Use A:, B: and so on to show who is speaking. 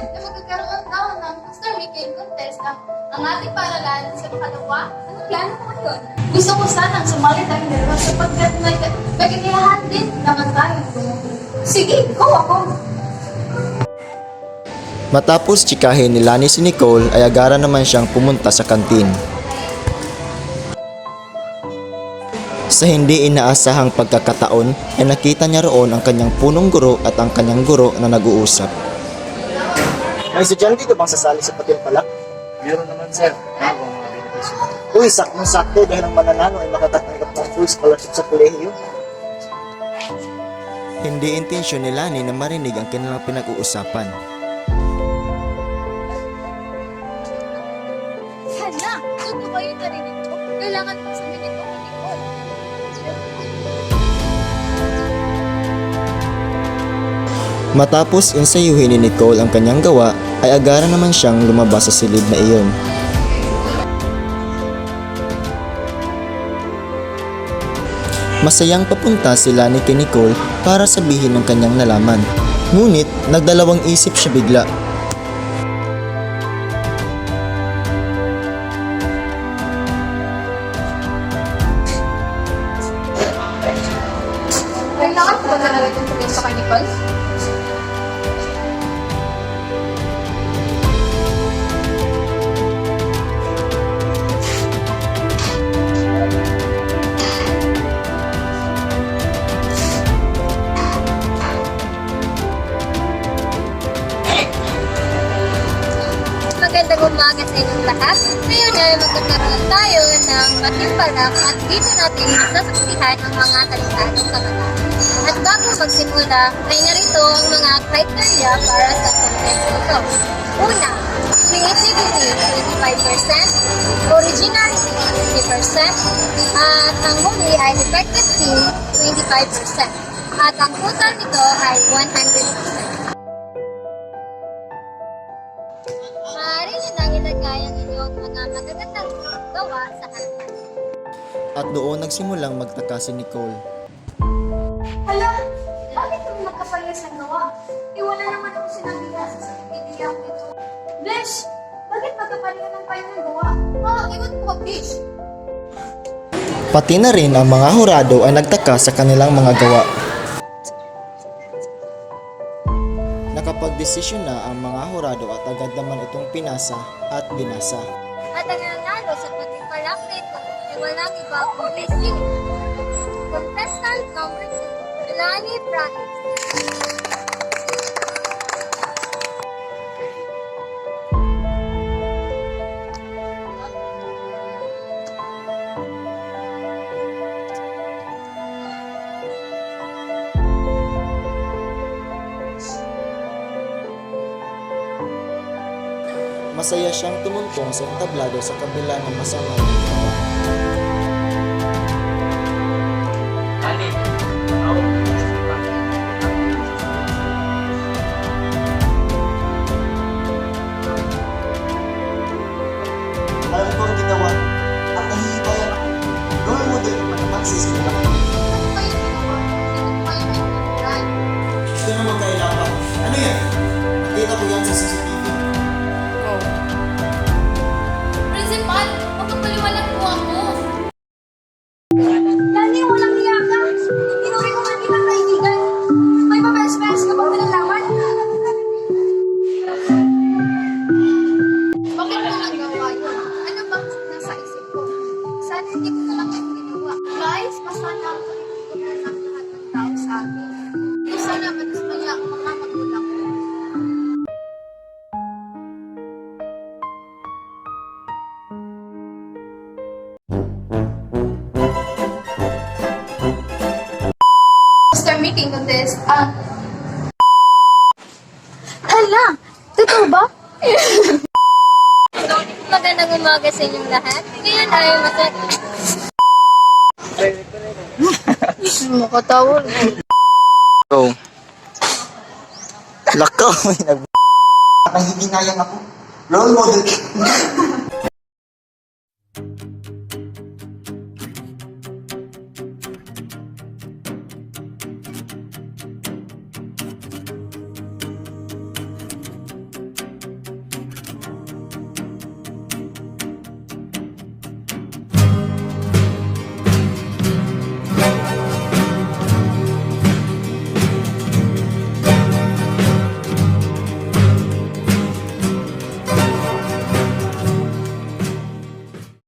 A: Sir, na magkakaroon daw ng Star Making Contest ang ating paaralan sa makalawa. Anong plano mo ngayon? Gusto ko sanang sumali tayong dalawa sapagkat may kaganahan din naman tayong tumulong. Sige, go ako!
B: Matapos tsikahin ni Lani si Nicole ay agara naman siyang pumunta sa kantin. Sa hindi inaasahang pagkakataon ay nakita niya roon ang kanyang punong guro at ang kanyang guro na nag-uusap.
C: May estudyante ka bang sasali sa patimpalak?
D: Meron naman, sir. Ano ang mga benepisyo?
C: Uy, saktong-sakto dahil ang mananalo ay makatatanggap ng full scholarship sa kolehiyo.
B: Hindi intensyon ni Lani na marinig ang kanilang pinag-uusapan.
A: Hala, ano ba yung narinig ko? Kailangan mo sabihin ito kay Nicole.
B: Matapos ensayuhin ni Nicole ang kanyang gawa, ay agara naman siyang lumabas sa silid na iyon. Masayang papunta si Lani kay Nicole para sabihin ang kanyang nalaman. Ngunit nagdalawang isip siya bigla.
A: Kailangan ko ba talaga itong sabihin sa kay Nicole?
E: Magandang umaga sa inyong lahat. Ngayon ay magkakaroon tayo ng patimpalak at dito natin sasaksihan ang mga talitanong kabataan. At bago magsimula, ay narito ang mga criteria para sa contest nito. Una, creativity 25%, originality 50%, at ang huli ay effective team 25%. At ang total nito ay 100%. Maaari nyo nang ilagay ang inyong mga magagandang gawa sa harapan.
B: At doon nagsimulang magtaka si Nicole.
A: Hala, bakit kung nagkapayas ang gawa? Wala naman ako sinabihan sa idea ko ito. Blish, bakit magkapalihan ng payo ng gawa? Iwan ko, Blish.
B: Pati na rin ang mga hurado ay nagtaka sa kanilang mga gawa. Nakapagdesisyon na ang mga hurado at agad naman itong pinasa at binasa.
E: At ang nanalo sa patimpalak nito ay walang iba kundi si contestant number 2, Lani Francis.
B: Masaya siyang tumuntong sa entablado sa kabila ng masamang gawa.
C: Alam ko ang ginawa at nahihibayan ako. Gawin mo din naman naman sisimula.
A: Ano ba yung ginawa? Hindi ko kayo maintindihan.
C: Ito naman kailangan. Ano yan? Nakita ko yan sa CCTV.
A: Principal, magpapaliwanag po ako.
E: Lani, walang hiya ka. Inuwi ko nga kitang kaibigan. May pa-best-best kapag nalalaman.
A: Bakit mo nagawa yun? Ano bang nasa isip ko? Sana hindi ko na lang yung ginawa. Guys, masana ako sa ng lahat ng tao sa akin. Hindi sana madismaya ang mga magulang ko. Star Making Contest,
E: Hala, totoo ba? Magandang umaga sa inyong lahat. Ngayon ay
A: makatawag.
B: Go. Lakaw, may
C: Nanghihinayang ako. Role model.